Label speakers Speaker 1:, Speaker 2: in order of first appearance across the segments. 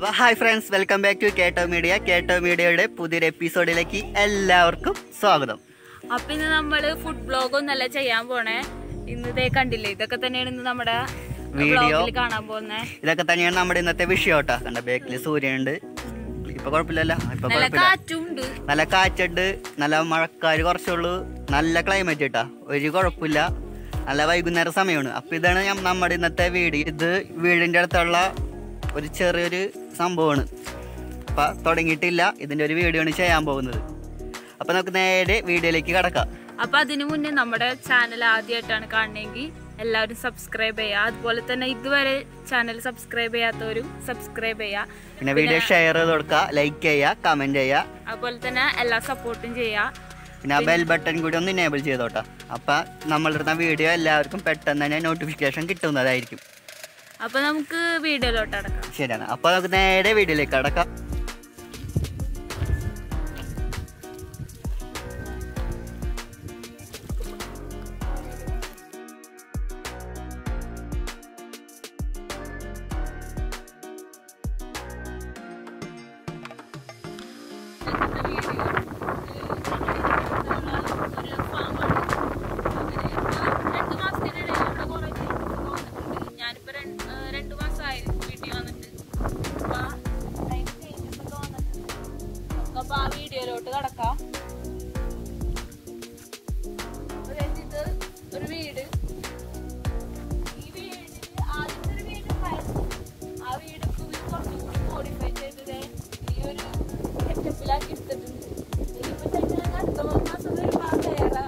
Speaker 1: അപ്പോൾ hi friends, welcome back to Ketto media. കേട്ടോ മീഡിയയുടെ പുതിയൊരു എപ്പിസോഡിലേക്ക് എല്ലാവർക്കും സ്വാഗതം.
Speaker 2: അപ്പൊ ഇന്ന് നമ്മള് ഫുഡ് ബ്ലോഗ് ഒന്നല്ല ചെയ്യാൻ പോണേ. ഇന്നത്തെ കണ്ടില്ലേ, ഇതൊക്കെ തന്നെയാണ് ഇന്ന് നമ്മുടെ
Speaker 1: വീഡിയോ
Speaker 2: കാണാൻ പോകുന്നേ.
Speaker 1: ഇതൊക്കെ തന്നെയാണ് നമ്മുടെ ഇന്നത്തെ വിഷയം കേട്ടോ. കണ്ട ബേക്കിൽ സൂര്യനുണ്ട്, ഇപ്പൊ കുഴപ്പമില്ലല്ലോ, ഇപ്പൊ
Speaker 2: കാറ്റുണ്ട്,
Speaker 1: നല്ല കാറ്റുണ്ട്, നല്ല മഴക്കാര് കുറച്ചുള്ളൂ, നല്ല ക്ലൈമറ്റ് കേട്ടാ, ഒരു കുഴപ്പമില്ല, നല്ല വൈകുന്നേര സമയമാണ്. അപ്പൊ ഇതാണ് നമ്മുടെ ഇന്നത്തെ വീട്. ഇത് വീടിന്റെ അടുത്തുള്ള ഒരു ചെറിയൊരു സംഭവമാണ്. അപ്പൊ തുടങ്ങിയിട്ടില്ല, ഇതിന്റെ ഒരു വീഡിയോ ആണ് ചെയ്യാൻ പോകുന്നത്. അപ്പൊ നമുക്ക് നേരെ വീഡിയോയിലേക്ക് കടക്കാം.
Speaker 2: അപ്പൊ അതിനു മുന്നേ നമ്മുടെ ചാനൽ ആദ്യമായിട്ടാണ് കാണണമെങ്കിൽ എല്ലാവരും സബ്സ്ക്രൈബ് ചെയ്യുക. അതുപോലെ തന്നെ ഇതുവരെ ചാനൽ സബ്സ്ക്രൈബ് ചെയ്യാത്തവരും സബ്സ്ക്രൈബ് ചെയ്യുക.
Speaker 1: പിന്നെ വീഡിയോ ഷെയർ ചെയ്ത് കൊടുക്കുക, ലൈക്ക് ചെയ്യുക, കമന്റ് ചെയ്യുക.
Speaker 2: അതുപോലെ തന്നെ എല്ലാ സപ്പോർട്ടും ചെയ്യുക.
Speaker 1: പിന്നെ ആ ബെൽ ബട്ടൺ കൂടി ഒന്ന് ഇനേബിൾ ചെയ്തോട്ടെ. അപ്പൊ നമ്മളിടുന്ന വീഡിയോ എല്ലാവർക്കും പെട്ടെന്ന് തന്നെ നോട്ടിഫിക്കേഷൻ കിട്ടുന്നതായിരിക്കും.
Speaker 2: അപ്പൊ നമുക്ക് വീഡിയോയിലോട്ട് അടക്കാം.
Speaker 1: ശരിയാണ്. അപ്പൊ നമുക്ക് നേരെ വീഡിയോയിലേക്ക് അടക്കാം.
Speaker 2: അപ്പൊ ആ വീഡിയോയിലോട്ട് കടക്കാം. ഇത് ഒരു വീട്. ഈ വീട് ആദ്യത്തെ ഒരു വീടുണ്ടായിരുന്നു. ആ വീട് കുറച്ചും കൂടി മോഡിഫൈ ചെയ്തത് ഈ ഒരു സെറ്റപ്പിലാക്കി എടുത്തിട്ടുണ്ട്. ഇനിയിപ്പോ അടുത്ത മാസം ഒരു വേറെ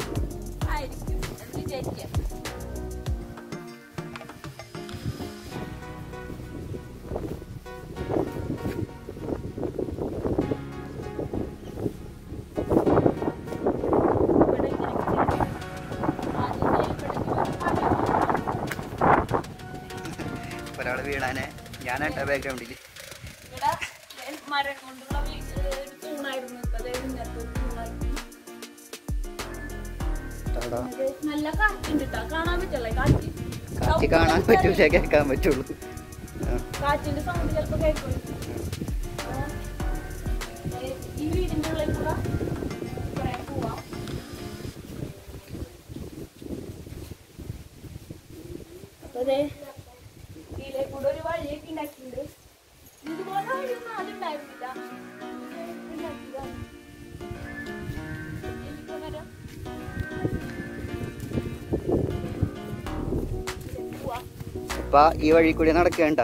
Speaker 2: ആയിരിക്കും എന്ന് വിചാരിക്കാം.
Speaker 1: ഒരാള് വീണാനെ ഞാനാട്ട ബാക്ക്ഗ്രൗണ്ടില്
Speaker 2: മരം കൊണ്ടുള്ള തൂണായിരുന്നു. നല്ല കാറ്റുണ്ട് കേട്ടോ, കാണാൻ പറ്റല്ലേ?
Speaker 1: കാറ്റ് കാണാൻ പറ്റൂല, കേൾക്കാൻ പറ്റുള്ളൂ.
Speaker 2: കാറ്റിന്റെ സൗണ്ട് ചിലപ്പോ കേൾക്കും. ഈ വീടിന്റെ ഉള്ളിൽ കൂടെ പോവാം. അപ്പൊ അതെ ഇതിലെ കൂടെ ഒരു വഴിയൊക്കെ ഉണ്ടാക്കിയിട്ടുണ്ട്. ഇതുപോലെ വഴിയൊന്നും ആദ്യം ഉണ്ടായിരുന്നില്ല.
Speaker 1: ഇപ്പൊ ഈ വഴി കൂടി നടക്കേണ്ട.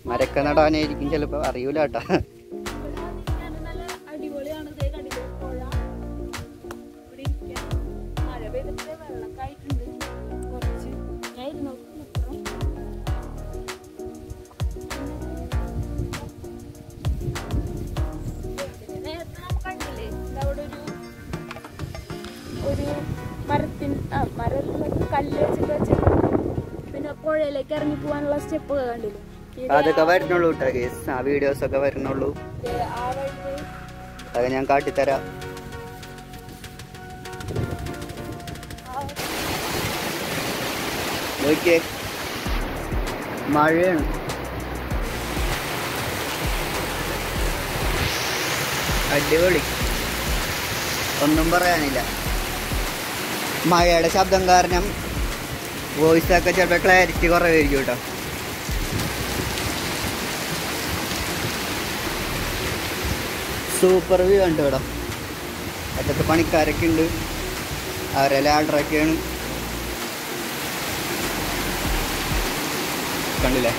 Speaker 1: മരക്ക നടാനായിരിക്കും ചിലപ്പോ, അറിയൂല കേട്ടാ.
Speaker 2: അടിപൊളിയാണ്. മഴ പെയ്തിട്ട് വെള്ളമൊക്കെ ആയിട്ടുണ്ട് കുറച്ച്. നേരത്തെ നമ്മൾ കണ്ടില്ലേ, അവിടെ ഒരു മരത്തിൻ്റെ കല്ല് വെച്ചിട്ട് പിന്നെ പുഴയിലേക്ക് ഇറങ്ങി പോകാനുള്ള സ്റ്റെപ്പ് കണ്ടില്ലേ?
Speaker 1: അതൊക്കെ വരുന്നുള്ളൂ കേട്ടോ ഗേസ്, ആ വീഡിയോസ് ഒക്കെ വരുന്നുള്ളൂ. അത് ഞാൻ കാട്ടിത്തരാം. നോക്കിയേ, മഴയാണ്. അടിപൊളി, ഒന്നും പറയാനില്ല. മഴയുടെ ശബ്ദം കാരണം വോയിസൊക്കെ ചിലപ്പോൾ ക്ലാരിറ്റി കുറവായിരിക്കും കേട്ടോ. സൂപ്പർ വ്യൂ ഉണ്ട് ഇവിടെ. അറ്റത്ത് പണിക്കാരൊക്കെ ഉണ്ട്, അവരെ ലാഡറൊക്കെയാണ് കണ്ടില്ലേ.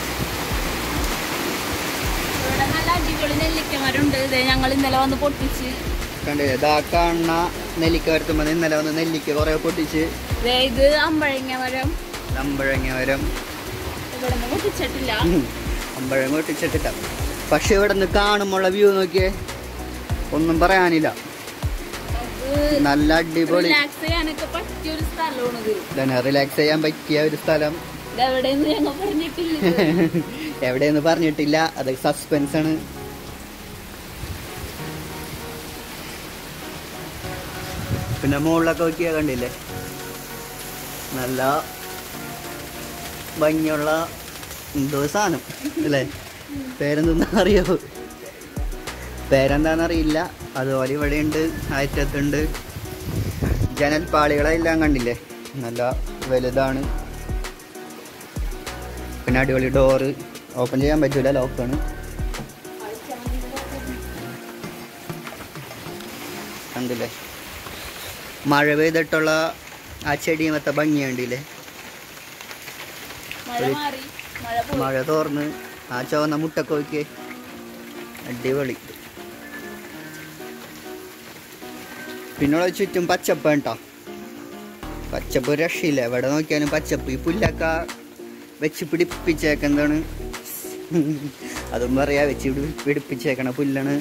Speaker 2: ഇവിടെ നല്ല അടിപൊളി നെല്ലിക്കമരമുണ്ട്. ഞങ്ങൾ ഇന്നലെ വന്ന് പൊട്ടിച്ച്
Speaker 1: കണ്ടില്ലേ. ഇതാ കാണുന്ന നെല്ലിക്ക വരുത്തുമ്പോൾ ഇന്നലെ വന്ന് നെല്ലിക്ക കുറെ പൊട്ടിച്ച്.
Speaker 2: ഇത് അമ്പഴങ്ങ മരം.
Speaker 1: അമ്പഴങ്ങ മരം
Speaker 2: ഇവിടെ പൊട്ടിച്ചിട്ടില്ല,
Speaker 1: അമ്പഴങ്ങ പൊട്ടിച്ചിട്ടില്ല. പക്ഷെ ഇവിടെ നിന്ന് കാണുമ്പോഴുള്ള വ്യൂ നോക്കിയേ, ഒന്നും പറയാനില്ല. നല്ല അടിപൊളി,
Speaker 2: റിലാക്സ് ചെയ്യാനൊക്കെ പറ്റിയ ഒരു സ്ഥലമാണ്.
Speaker 1: റിലാക്സ് ചെയ്യാൻ പറ്റിയ ഒരു സ്ഥലം. എവിടെയെന്ന് പറഞ്ഞിട്ടില്ല, അത് സസ്പെൻസ് ആണ്. പിന്നെ മുകളിലൊക്കെ നോക്കിയാൽ കണ്ടില്ലേ, നല്ല ഭംഗിയുള്ള എന്തോ സാധനം അല്ലേ, പേരെന്തെന്ന് അറിയോ? പേരെന്താണെന്നറിയില്ല. അതുപോലെ ഇവിടെയുണ്ട്, അയറ്റത്തുണ്ട്. ജനൽപ്പാളികളെല്ലാം കണ്ടില്ലേ, നല്ല വലുതാണ്. പിന്നെ അടിപൊളി ഡോറ്, ഓപ്പൺ ചെയ്യാൻ പറ്റൂല, ലോക്കാണ്. കണ്ടില്ലേ, മഴ പെയ്തിട്ടുള്ള ആ ചെടി മൊത്തം ഭംഗിയുണ്ടില്ലേ. മഴ തോർന്ന് ആ ചുവന്ന മുട്ടൊക്കെ നോക്കിയേ, അടിപൊളി. പിന്നുള്ള ചുറ്റും പച്ചപ്പ് കേട്ടോ, പച്ചപ്പ് രക്ഷയില്ല. എവിടെ നോക്കിയാലും പച്ചപ്പ്. ഈ പുല്ലൊക്കെ വെച്ച് പിടിപ്പിച്ചേക്കെന്താണ്, അതും പറയാ, വെച്ച് പിടിപ്പിച്ചേക്കണ പുല്ലാണ്.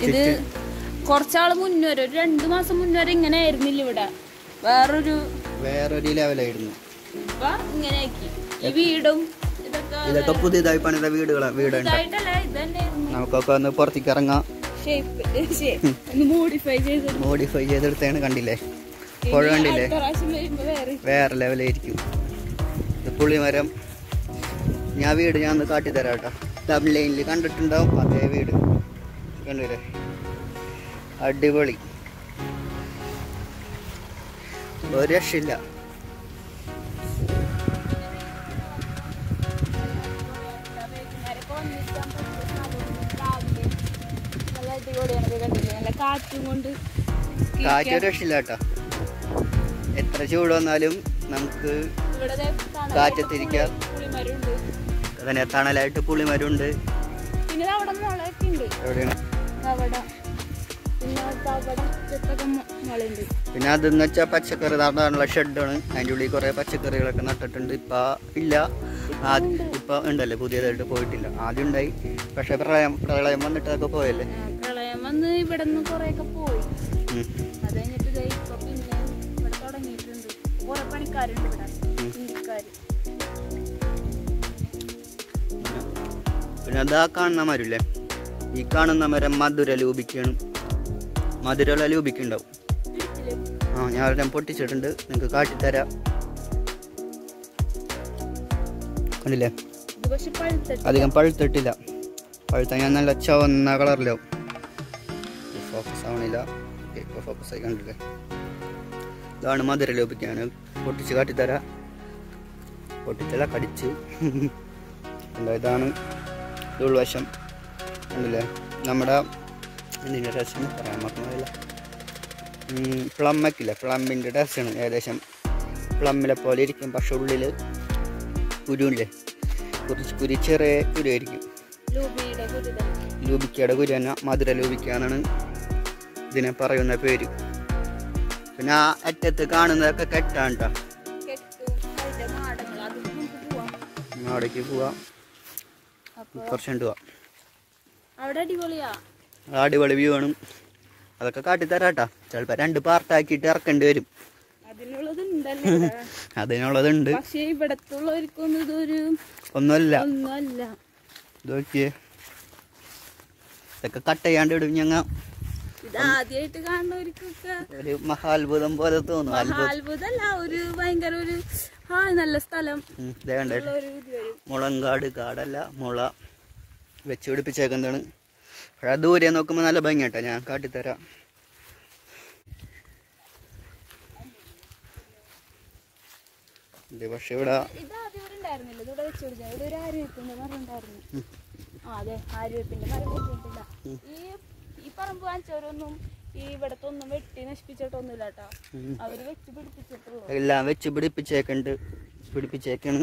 Speaker 2: ഇത് കുറച്ചാള് മുന്നേ ഒരു 2 മാസം മുന്നേ ഇങ്ങനെ ആയിരുന്നില്ല, ഇവിടെ വേറൊരു
Speaker 1: ലെവലായിരുന്നു.
Speaker 2: ഇപ്പൊ ഇങ്ങനെയാക്കി. ഈ വീടും
Speaker 1: ഇതൊക്കെ പുതിയതായി പണിത വീടുണ്ട്. നമുക്കൊക്കെ ഒന്ന് പുറത്തേക്ക് ഇറങ്ങാം. മോഡിഫൈ ചെയ്തെടുത്താണ്. കണ്ടില്ലേ, പുഴ കണ്ടില്ലേ, വേറെ ലെവലായിരിക്കും. ഇത് പുളിമരം. വീട് ഞാൻ ഒന്ന് കാട്ടിത്തരാം കേട്ടോ. തമിഴ്ലൈനിൽ കണ്ടിട്ടുണ്ടാവും അതേ വീട്, കണ്ടില്ലേ, അടിപൊളി, ഒരു രക്ഷയില്ല. കാറ്റ് രക്ഷയില്ല കേട്ടോ. എത്ര ചൂട് വന്നാലും നമുക്ക് കാറ്റത്തിരിക്കാം. അതന്നെ, തണലായിട്ട് പുളിമരമുണ്ട്. എവിടെയാണ്? പിന്നെ അതെന്ന് വെച്ചാൽ പച്ചക്കറി നടാനുള്ള ഷെഡാണ്. അതിൻ്റെ ഉള്ളിൽ കുറേ പച്ചക്കറികളൊക്കെ നട്ടിട്ടുണ്ട്. ഇപ്പം ഇല്ല, ഇപ്പം ഉണ്ടല്ലേ, പുതിയതായിട്ട് പോയിട്ടില്ല. ആദ്യം ഉണ്ടായി, പക്ഷെ പ്രളയം വന്നിട്ട് അതൊക്കെ പോയല്ലേ.
Speaker 2: പ്രളയം വന്ന് ഇവിടെ നിന്ന് കുറേയൊക്കെ പോയി. അത് കഴിഞ്ഞിട്ട് ഇപ്പൊ പിന്നെ ഇവിടെ തുടങ്ങിയിട്ടുണ്ട്. കുറെ പണിക്കാരുണ്ട് ഇവിടെ, ഹിന്ദിക്കാര്.
Speaker 1: പിന്നെ അതാ കാണുന്ന മരമില്ലേ, ഈ കാണുന്ന മരം മധുരലൂപിക്കാണ്. മധുരലൂപിക്കുണ്ടാവും. ഞാൻ ഒരെണ്ണം പൊട്ടിച്ചിട്ടുണ്ട്, നിങ്ങൾക്ക് കാട്ടിത്തരാം. കണ്ടില്ലേ, അധികം പഴുത്തിട്ടില്ല. പഴുത്ത ഞാൻ നല്ല ചുവന്ന കളറിലാവും. ഫോക്കസ് ആവണില്ല, ഇപ്പോൾ ഫോക്കസ് ആയി. കണ്ടില്ലേ, ഇതാണ് മധുരലൂപിക്കാൻ. പൊട്ടിച്ച് കാട്ടിത്തരാം. പൊട്ടിച്ചല്ല, കടിച്ച്. ഇതാണ് ഉൾവശം. കണ്ടില്ലേ, നമ്മുടെ എന്തിൻ്റെ ടേസ്റ്റ് പറയാൻ മറന്നില്ല. പ്ലമ്മൊക്കില്ല, പ്ലമ്മിൻ്റെ ടേസ്റ്റാണ്. ഏകദേശം പ്ലമ്മിലെ പോലെ ഇരിക്കും, പക്ഷെ ഉള്ളിൽ കുരുവില്ലേ, ചെറിയ കുരുവായിരിക്കും. ലൂബിക്കയുടെ കുരു തന്നെ മധുരലൂപിക്കാന്നാണ് ഇതിനെ പറയുന്ന പേര്. പിന്നെ ആ അറ്റത്ത് കാണുന്നതൊക്കെ കെട്ടാണ് കേട്ടോ. അവിടേക്ക് പോവാം, കുറച്ചുണ്ട് പോവാം. അടിപൊളി വ്യൂ ആണ്. അതൊക്കെ കാട്ടിത്തരാം കേട്ടോ. ചിലപ്പോൾ 2 പാർട്ടാക്കിയിട്ട് ഇറക്കേണ്ടി വരും. അതിനുള്ളതുണ്ട്. ഒന്നുമല്ല. ഇതൊക്കെ ഇതൊക്കെ കട്ട് ചെയ്യാണ്ട് ഇടും ഞങ്ങൾ.
Speaker 2: ആദ്യമായിട്ട് കാണുന്നവർക്കൊക്കെ
Speaker 1: ഒരു മഹാത്ഭുതം പോലെ തോന്നും.
Speaker 2: അത്ഭുതമല്ല, ഒരു ഭയങ്കര ഒരു നല്ല സ്ഥലം.
Speaker 1: മുളങ്കാട്, കാടല്ല മുള വെച്ച് പിടിപ്പിച്ചേക്കുന്നതാണ്. പക്ഷെ ദൂരെ നോക്കുമ്പോൾ നല്ല ഭംഗി കേട്ടോ. ഞാൻ കാട്ടിത്തരാം. ഇത് പക്ഷെ ഇവിടെ
Speaker 2: ഈ പറമ്പ് കാണിച്ചവരൊന്നും ഈ ഇവിടത്തെ ഒന്നും വെട്ടി നശിപ്പിച്ചിട്ടൊന്നുമില്ല കേട്ടോ. അവര് വെച്ച് പിടിപ്പിച്ചിട്ടുള്ളൂ.
Speaker 1: എല്ലാം വെച്ച് പിടിപ്പിച്ചേക്കാണ്.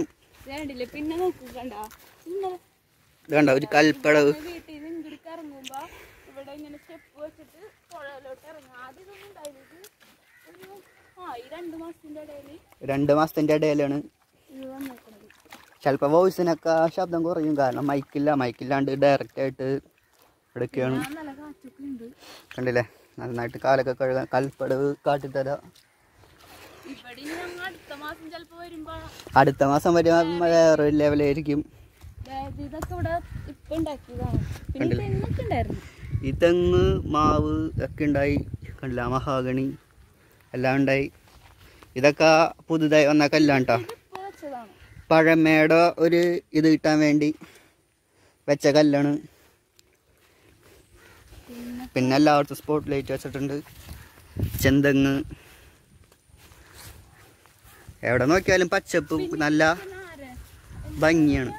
Speaker 2: വേണ്ടില്ലേ, പിന്നെ നോക്കണ്ട
Speaker 1: ഒരു കൽപ്പടവ്.
Speaker 2: വീട്ടിൽ നിന്ന് ഇങ്ങോട്ട് ഇറങ്ങുമ്പോ ഇവിടെ ഇങ്ങനെ സ്റ്റെപ്പ് വെച്ചിട്ട് പുഴയിലോട്ട് ഇറങ്ങും. ആദ്യം ഇതൊന്നും ഉണ്ടായത് ഈ
Speaker 1: 2 മാസത്തിന്റെ ഇടയിലാണ്. ചിലപ്പോ വോയിസിനൊക്കെ ശബ്ദം കുറയും, കാരണം മൈക്കില്ലാണ്ട് ഡയറക്റ്റ് ആയിട്ട് എടുക്കുകയാണ്. കണ്ടില്ലേ, നന്നായിട്ട് കാലൊക്കെ കഴുകാൻ കൽപ്പടവ് കാട്ടിത്തരാം. അടുത്ത മാസം വരുമ്പോ വേറൊരു ലെവലായിരിക്കും. ഈ തെങ്ങ് മാവ് ഒക്കെ ഉണ്ടായി കണ്ടില്ല മഹാഗണി എല്ലാം ഉണ്ടായി. ഇതൊക്കെ പുതുതായി വന്ന കല്ലാണ് കേട്ടോ. പഴമയുടെ ഒരു ഇത് കിട്ടാൻ വേണ്ടി വെച്ച കല്ലാണ്. പിന്നെ എല്ലായിടത്തും സ്പോട്ട് ലൈറ്റ് വെച്ചിട്ടുണ്ട്. ചെന്തെങ്ങ് എവിടെ നോക്കിയാലും പച്ചപ്പ് നല്ല ഭംഗിയാണ്.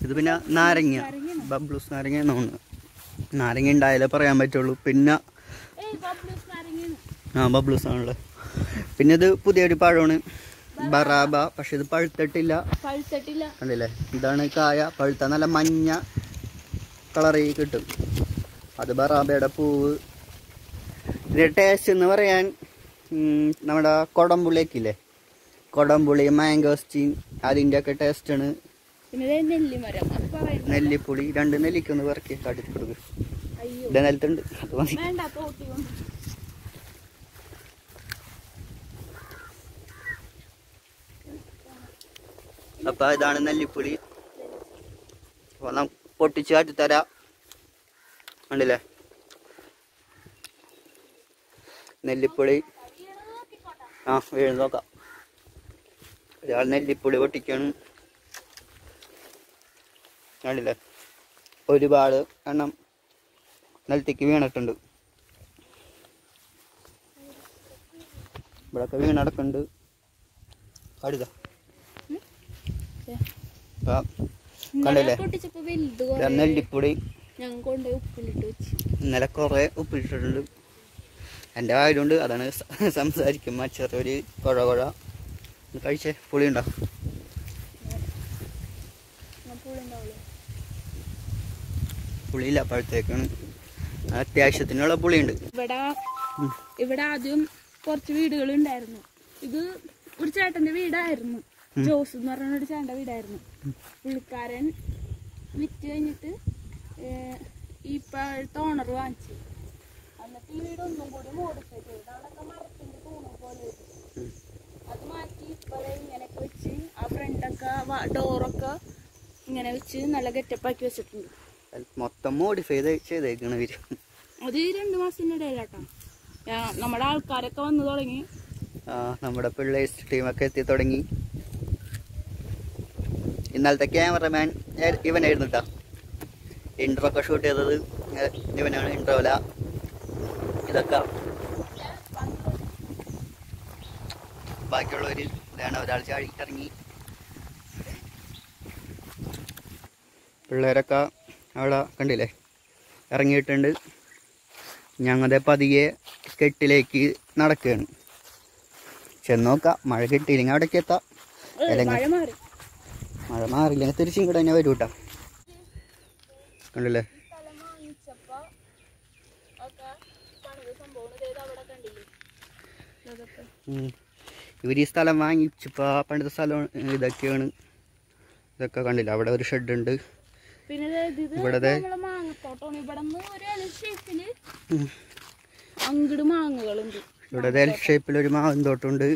Speaker 1: ഇത് പിന്നെ നാരങ്ങ ബബ്ലൂസ് നാരങ്ങ തോന്നുന്നു. നാരങ്ങ ഉണ്ടായാലേ പറയാൻ പറ്റുള്ളൂ. പിന്നെ ബബ്ലൂസ് ആണല്ലോ. പിന്നെ ഇത് പുതിയൊരു പഴമാണ് ബറാബ. പക്ഷെ ഇത് പഴുത്തിട്ടില്ല. കണ്ടില്ലേ, ഇതാണ് കായ. പഴുത്ത നല്ല മഞ്ഞ കളറിൽ കിട്ടും. അത് ബറാബയുടെ പൂവ്. ഇതിൻ്റെ ടേസ്റ്റ് എന്ന് പറയാൻ നമ്മുടെ കൊടംപുളിയൊക്കെ ഇല്ലേ, കൊടംപുളി മാംഗോസ്റ്റീൻ അതിൻ്റെ ഒക്കെ ടേസ്റ്റാണ്. നെല്ലിപ്പുളി 2 നെല്ലിക്കൊന്ന് പറക്കി കാട്ടിക്കൊടുക്കും. ഇത് നിലത്തുണ്ട്, അത് മതി. അപ്പൊ ഇതാണ് നെല്ലിപ്പുളി. പൊട്ടിച്ച് കാട്ടിത്തരാം. കണ്ടില്ലേ നെല്ലിപ്പുളി. വീണ് നോക്കാം. ഒരാൾ നെല്ലിപ്പുളി പൊട്ടിക്കാണ്. കണ്ടില്ലേ ഒരുപാട് എണ്ണം നിലത്തേക്ക് വീണിട്ടുണ്ട്. ഇവിടൊക്കെ വീണടക്കുന്നുണ്ട്. കടുക കണ്ടില്ലേ നെല്ലിപ്പൊടി. ഇന്നലെ കുറെ ഉപ്പിട്ടിട്ടുണ്ട്. എൻ്റെ ആയതുകൊണ്ട് അതാണ് സംസാരിക്കുമ്പോൾ ചെറിയൊരു കുഴ കഴിച്ചേ. പുളി ഉണ്ടോ? പുളിയില്ല, അപ്പോഴത്തേക്കാണ്. അത്യാവശ്യത്തിനുള്ള പുളിയുണ്ട്.
Speaker 2: ഇവിടെ ആദ്യം കുറച്ച് വീടുകൾ ഉണ്ടായിരുന്നു. ഇത് ഒരു ചേട്ടന്റെ വീടായിരുന്നു. ജോസ് എന്ന് പറഞ്ഞ ഒരു ചേട്ടന്റെ വീടായിരുന്നു. പുള്ളിക്കാരൻ വിറ്റ് കഴിഞ്ഞിട്ട് ഇപ്പോഴത്തെ ഓണർ വാങ്ങിച്ചു. എന്നിട്ട് ഈ വീടൊന്നും കൂടി മോഡിഫൈ ചെയ്ത് അവിടെയൊക്കെ മരത്തിന്റെ തൂണ് പോലെ അത് മാറ്റി ഇപ്പോഴേ ഇങ്ങനെയൊക്കെ വെച്ച് ആ ഫ്രണ്ടൊക്കെ ഡോറൊക്കെ ഇങ്ങനെ വെച്ച് നല്ല ഗെറ്റപ്പാക്കി വെച്ചിട്ടുണ്ട്.
Speaker 1: മൊത്തം മോഡിഫൈ ചെയ്തേക്കണ വരും.
Speaker 2: അത് 2 മാസത്തിനിടയിലാട്ടോ നമ്മുടെ ആൾക്കാരൊക്കെ വന്നു തുടങ്ങി.
Speaker 1: നമ്മുടെ പിള്ളേഴ്സ് ടീമൊക്കെ എത്തി തുടങ്ങി. ഇന്നലത്തെ ക്യാമറമാൻ ഇവനായിരുന്നു കേട്ടോ. ഇൻട്രോ ഒക്കെ ഷൂട്ട് ചെയ്തത് ഇവനാണ്. ഇൻട്രോല ഇതൊക്കെ ബാക്കിയുള്ളവർ ഇതാണ്. ഒരാൾ ചാടിക്കിറങ്ങി. പിള്ളേരൊക്കെ അവിടെ കണ്ടില്ലേ ഇറങ്ങിയിട്ടുണ്ട്. ഞങ്ങളുടെ പതിയെ കെട്ടിലേക്ക് നടക്കുകയാണ്. ചെന്നോക്കാം. മഴ കിട്ടിയില്ലെങ്കിൽ അവിടേക്ക് എത്താം. മഴ മാറില്ലെങ്കിൽ തിരിച്ചും കൂടെ തന്നെ വരും കേട്ടോ. കണ്ടില്ലേ ഇവർ ഈ സ്ഥലം വാങ്ങിച്ചപ്പോൾ പണ്ടത്തെ സ്ഥലം ഇതൊക്കെയാണ്. ഇതൊക്കെ കണ്ടില്ല. അവിടെ ഒരു ഷെഡ് ഉണ്ട്. ഇവിടെ എൽ ഷേപ്പിൽ ഒരു മാവിൻ തോട്ടമുണ്ട്.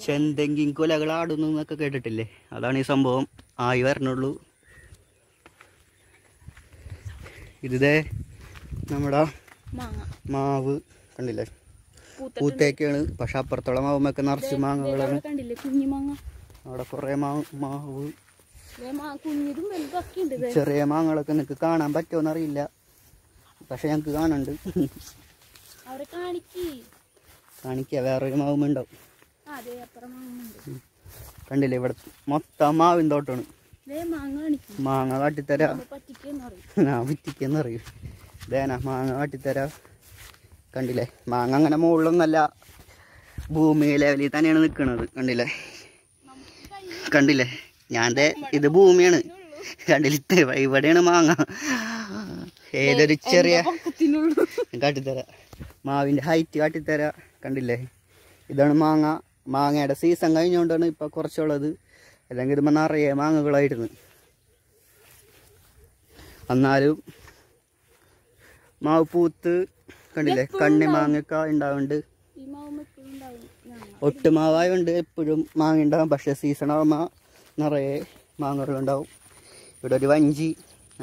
Speaker 1: ചെന്തെങ്കിലും കുലകൾ ആടുന്നു എന്നൊക്കെ കേട്ടിട്ടില്ലേ? അതാണ് ഈ സംഭവം. ആയി വരണുള്ളൂ. ഇതേ നമ്മുടെ മാവ് കണ്ടില്ലേ പൂത്തേക്കാണ്. പക്ഷെ അപ്പുറത്തുള്ള മാവുമൊക്കെ നിറച്ച് മാങ്ങകളാണ്. അവിടെ കുറെ മാവ് ചെറിയ മാങ്ങകളൊക്കെ നിനക്ക് കാണാൻ പറ്റുമോന്ന് അറിയില്ല. പക്ഷെ ഞങ്ങക്ക് കാണുന്നുണ്ട്. കാണിക്ക വേറൊരു മാവുമുണ്ടാവും. കണ്ടില്ലേ ഇവിടെ മൊത്തം മാവിൻ തോട്ടാണ്. മാങ്ങ കാട്ടിത്തരാ. വിറ്റിക്കെന്ന് അറിയും. ദേന മാങ്ങ കാട്ടിത്തരാ. കണ്ടില്ലേ മാങ്ങ അങ്ങനെ മുകളിലൊന്നല്ല, ഭൂമി ലെവലിൽ തന്നെയാണ് നിൽക്കുന്നത്. കണ്ടില്ലേ ഇത് ഭൂമിയാണ്. കണ്ടില്ലേ ഇവിടെയാണ് മാങ്ങ. ഏതൊരു ചെറിയ കാട്ടിത്തരാ. മാവിൻ്റെ ഹൈറ്റ് കാട്ടിത്തരാ. കണ്ടില്ലേ ഇതാണ് മാങ്ങ. മാങ്ങയുടെ സീസൺ കഴിഞ്ഞുകൊണ്ടാണ് ഇപ്പം കുറച്ചുള്ളത്. അല്ലെങ്കിൽ ഇതുമ്പോൾ നിറയെ മാങ്ങകളായിരുന്നു. എന്നാലും മാവ് പൂത്ത് കണ്ടില്ലേ കണ്ണി മാങ്ങയൊക്കെ ഉണ്ടാവുന്നുണ്ട്. ഒട്ടുമാവായുണ്ട് എപ്പോഴും മാങ്ങ ഉണ്ടാവും. പക്ഷേ സീസൺ ആകുമ്പോൾ നിറയെ മാങ്ങകളുണ്ടാവും. ഇവിടെ ഒരു വഞ്ചി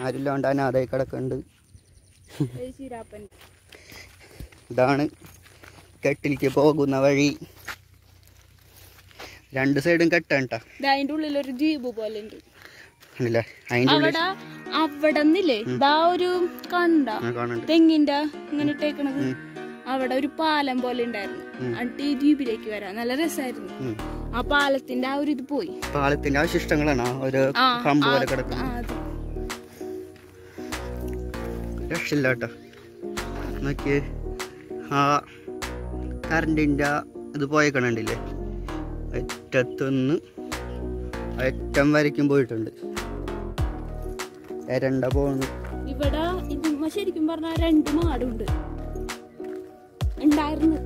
Speaker 1: ആരില്ലാണ്ട് അനാഥയായി കിടക്കുന്നുണ്ട്.
Speaker 2: ഒരു ശിരാപ്പൻ.
Speaker 1: ഇതാണ് കെട്ടിലേക്ക് പോകുന്ന വഴി. 2 സൈഡും കെട്ടാണ് ട്ടാ.
Speaker 2: അതിന്റെ ഉള്ളിൽ ഒരു ജീബ് പോലെ ഉണ്ട്.
Speaker 1: അതിന്റെ
Speaker 2: അവിടെ നിന്നില്ലേ ഇതാ ഒരു കണ്ട തെങ്ങിന്റെ ഇങ്ങനെ ഇട്ടേക്കണത്. അവിടെ ഒരു പാലം പോലെ ഉണ്ടായിരുന്നു. എന്നിട്ട് ഈ ദ്വീപിലേക്ക് വരാം നല്ല രസമായിരുന്നു. ആ പാലത്തിന്റെ ആ ഒരു ഇത് പോയി.
Speaker 1: പാലത്തിന്റെ അവശിഷ്ടങ്ങളാണ് ഒരു കമ്പ് പോലെ കിടക്കുന്നത്. രക്ഷയില്ല കേട്ടോ. നോക്കിയേ, ആ കറണ്ടിന്റെ ഇത് പോയേക്കണില്ലേ, അറ്റത്തുനിന്ന് അറ്റം വരയ്ക്കും പോയിട്ടുണ്ട്. എരണ്ട പോകുന്നു.
Speaker 2: ഇവിടെ ഇത് ശരിക്കും പറഞ്ഞാൽ 2 മാടുണ്ട് ഉണ്ടായിരുന്നു.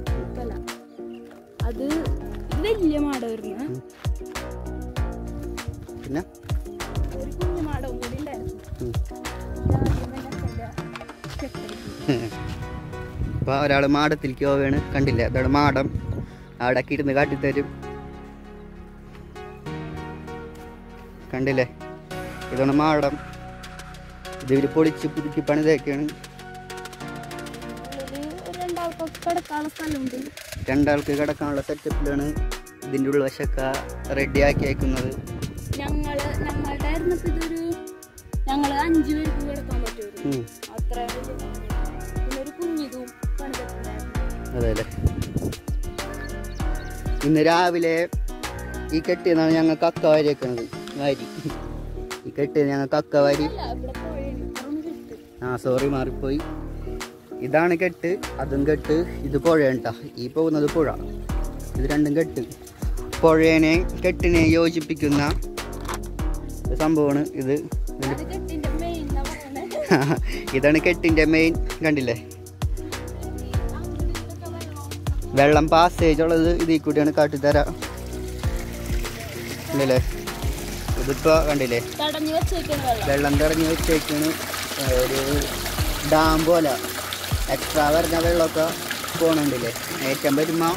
Speaker 2: അത് വലിയ മാടായിരുന്നു.
Speaker 1: പിന്നെ
Speaker 2: ഒരു കുഞ്ഞു മാടവും കൂടി ഉണ്ടായിരുന്നു.
Speaker 1: ഇപ്പൊ ഒരാള് മാടത്തിലേക്ക് പോവുകയാണ്. കണ്ടില്ലേ, അതാണ് മാടം. അവിടെ ഇരുന്ന് കാട്ടിത്തരും. കണ്ടില്ലേ, ഇതാണ് മാടം. ഇത് പൊളിച്ച് പുതുക്കി പണിതൊക്കെയാണ്. 2 കിടക്കാനുള്ള സെറ്റപ്പിലാണ് ഇതിൻ്റെ ഉൾവശമൊക്കെ റെഡിയാക്കി അയക്കുന്നത്.
Speaker 2: ഞങ്ങള് 5 പേർക്ക് കിടക്കാൻ പറ്റും. അത്ര ഒരു കുഞ്ഞിതും
Speaker 1: അതെല്ലേ. ഇന്ന് രാവിലെ ഈ കെട്ടിയെന്നാണ് ഞങ്ങൾ കക്ക വാരി വെക്കുന്നത്. ഈ കെട്ടിയത് ഞങ്ങൾ കക്ക വാരി. സോറി, മാറിപ്പോയി. ഇതാണ് കെട്ട്, അതും കെട്ട്. ഇത് പുഴയാണ്. ഈ പോകുന്നത് പുഴ. ഇത് രണ്ടും കെട്ട്. പുഴേനെ കെട്ടിനെ യോജിപ്പിക്കുന്ന സംഭവമാണ് ഇത്. ഇതാണ് കെട്ടിന്റെ മെയിൻ. കണ്ടില്ലേ, വെള്ളം പാസേജ് ഉള്ളത് ഇതിൽ കൂടിയാണ്. കാട്ടിത്തരാം. കണ്ടില്ലേ, ഇതിപ്പോ കണ്ടില്ലേ വെള്ളം തടഞ്ഞു വെച്ചേക്കാണ്. ഒരു ഡാം പോലെ എക്സ്ട്രാ വരുന്ന വെള്ളമൊക്കെ പോകണുണ്ടില്ലേ. ഏറ്റം വരുമ്പോൾ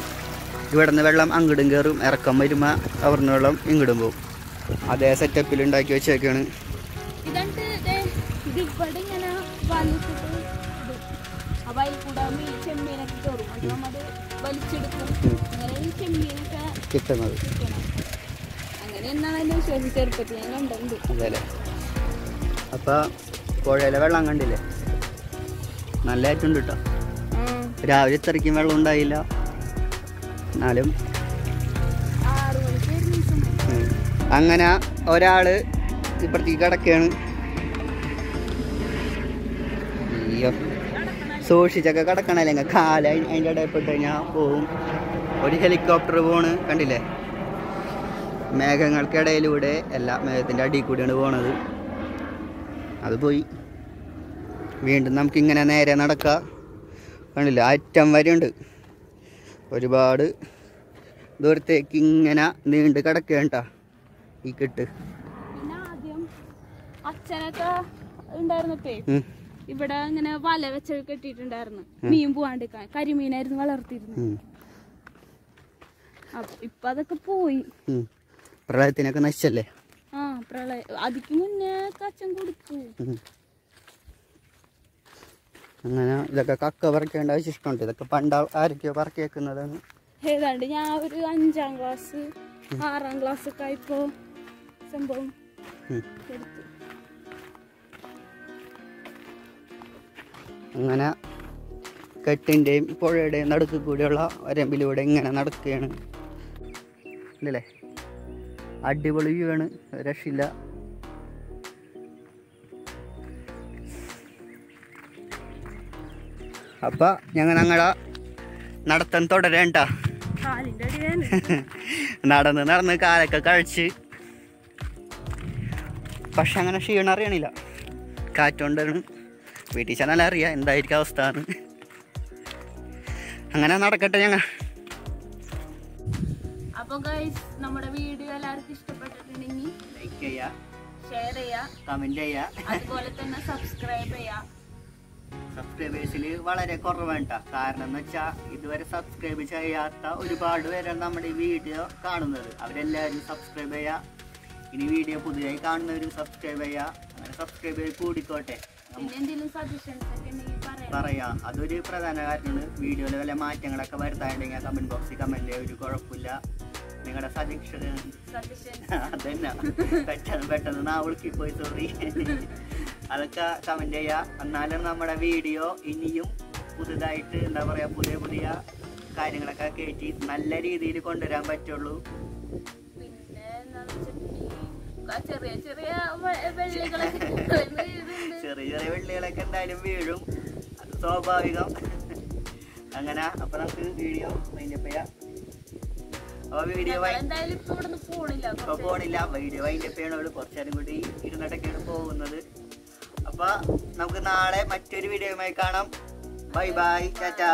Speaker 1: ഇവിടെ നിന്ന് വെള്ളം അങ്ങോട്ടും കയറും, ഇറക്കം വരുമ്പോൾ അവിടുന്ന് വെള്ളം ഇങ്ങോട്ടും പോകും. അതേ സെറ്റപ്പിൽ ഉണ്ടാക്കി വെച്ചേക്കാണ്. കിട്ടുന്നത് അതെല്ലേ. അപ്പൊ പുഴയിലെ വെള്ളം കണ്ടില്ലേ, നല്ല ആയിട്ടുണ്ട് കേട്ടോ. രാവിലെ ഇത്രയ്ക്കും വെള്ളം ഉണ്ടായില്ല, എന്നാലും അങ്ങനെ ഒരാള് ഇപ്പുറത്തേക്ക് കിടക്കുകയാണ്. അയ്യോ, സൂക്ഷിച്ചൊക്കെ കിടക്കണല്ലേ, കാല് അതിൻ്റെ ഇടയിൽ പെട്ട് കഴിഞ്ഞാൽ പോവും. ഒരു ഹെലികോപ്റ്റർ പോണ് കണ്ടില്ലേ, മേഘങ്ങൾക്കിടയിലൂടെ എല്ലാ മേഘത്തിൻ്റെ അടിയിൽ കൂടിയാണ് പോണത്. അത് പോയി. വീണ്ടും നമുക്കിങ്ങനെ നേരെ നടക്കാം. കണ്ടില്ല, അറ്റം വരെയുണ്ട്. ഒരുപാട് ദൂരത്തേക്ക് ഇങ്ങനെ നീണ്ട് കിടക്കേണ്ട ഈ കെട്ട്.
Speaker 2: പിന്നെ ആദ്യം അച്ഛനൊക്കെ ഉണ്ടായിരുന്നപ്പേ ഇവിടെ ഇങ്ങനെ വല വെച്ച് കെട്ടിയിട്ടുണ്ടായിരുന്നു. മീൻ പോവാണ്ടിരിക്കാൻ കരിമീനായിരുന്നു വളർത്തിയിരുന്നു. ഇപ്പൊ അതൊക്കെ പോയി.
Speaker 1: പ്രളയത്തിനൊക്കെ നശിച്ചല്ലേ.
Speaker 2: പ്രളയം അതിക്ക് മുന്നേ അച്ഛൻ കൊടുത്തു.
Speaker 1: അങ്ങനെ ഇതൊക്കെ കക്ക പറിക്കേണ്ട ആവശ്യമുണ്ട്. ഇതൊക്കെ പണ്ട് ആരൊക്കെയോ പറക്കി വെക്കുന്നതാണ്.
Speaker 2: ഏതാണ്ട് ഞാൻ ഒരു 5ാം ക്ലാസ് 6ാം ക്ലാസ് ഒക്കെ ആയപ്പോ സംഭവം എടുത്തു.
Speaker 1: അങ്ങനെ കെട്ടിൻ്റെയും പുഴയുടെയും നടുക്ക് കൂടിയുള്ള വരമ്പിലൂടെ ഇങ്ങനെ നടക്കുകയാണ്. ഇല്ലല്ലേ, അടിപൊളി വ്യൂ ആണ്, രക്ഷയില്ല. അപ്പം ഞങ്ങളെ നടത്തം തുടരേണ്ട. നടന്ന് കാലൊക്കെ കഴിച്ച്, പക്ഷെ അങ്ങനെ ക്ഷീണം അറിയണില്ല. കാറ്റുകൊണ്ടാണ്. വീട്ടിൽ ചെന്നാൽ അറിയാം എന്തായിരിക്കും അവസ്ഥ. അങ്ങനെ നടക്കട്ടെ ഞങ്ങൾ.
Speaker 2: അപ്പോൾ ഗൈസ്, നമ്മുടെ വീഡിയോ എല്ലാവർക്കും ഇഷ്ടപ്പെട്ടിട്ടുണ്ടെങ്കിൽ
Speaker 1: ലൈക്ക് ചെയ്യുക,
Speaker 2: ഷെയർ ചെയ്യുക,
Speaker 1: കമന്റ് ചെയ്യുക,
Speaker 2: അതുപോലെ തന്നെ സബ്സ്ക്രൈബ് ചെയ്യുക.
Speaker 1: സബ്സ്ക്രൈബേഴ്സിൽ വളരെ കുറവേണ്ട. കാരണം എന്ന് വെച്ചാൽ ഇതുവരെ സബ്സ്ക്രൈബ് ചെയ്യാത്ത ഒരുപാട് പേരാണ് നമ്മുടെ ഈ വീഡിയോ കാണുന്നത്. അവരെല്ലാവരും സബ്സ്ക്രൈബ് ചെയ്യുക. ഇനി വീഡിയോ പുതിയതായി കാണുന്നവരും സബ്സ്ക്രൈബ് ചെയ്യുക. അങ്ങനെ സബ്സ്ക്രൈബർ കൂടിക്കോട്ടെ.
Speaker 2: പിന്നെ എന്തെങ്കിലും സജഷൻസ് ഒക്കെ ഉണ്ടെങ്കിൽ
Speaker 1: പറയാം. അതൊരു പ്രധാന കാര്യമാണ്. വീഡിയോയിൽ വല്ല മാറ്റങ്ങളൊക്കെ വരുത്താനുണ്ടെങ്കിൽ കമന്റ് ബോക്സിൽ കമന്റ് ചെയ്യാം. ഒരു കുഴപ്പമില്ല. നിങ്ങളുടെ സജഷൻ അതന്നെ പെട്ടെന്ന് നാവിളിക്ക് പോയി സോറി അതൊക്കെ കമന്റ് ചെയ്യാം. എന്നാലും നമ്മുടെ വീഡിയോ ഇനിയും പുതുതായിട്ട് എന്താ പറയാ പുതിയ കാര്യങ്ങളൊക്കെ കയറ്റി നല്ല രീതിയിൽ കൊണ്ടുവരാൻ പറ്റുള്ളൂ.
Speaker 2: പിന്നെ ചെറിയ ചെറിയ വെള്ളികളൊക്കെ
Speaker 1: എന്തായാലും വീഴും, അത് സ്വാഭാവികം. അങ്ങനെ അപ്പൊ നമുക്ക് വീഡിയോ വൈൻഡപ്പ് ചെയ്യാം. അപ്പൊ വീഡിയോ പോണില്ല, വീഡിയോ വൈൻഡപ്പ് ചെയ്യണുള്ളൂ. കുറച്ചേരം കൂടി ഇരുന്നിട്ടൊക്കെയാണ് പോകുന്നത്. അപ്പൊ നമുക്ക് നാളെ മറ്റൊരു വീഡിയോയുമായി കാണാം. Bye bye, Tata.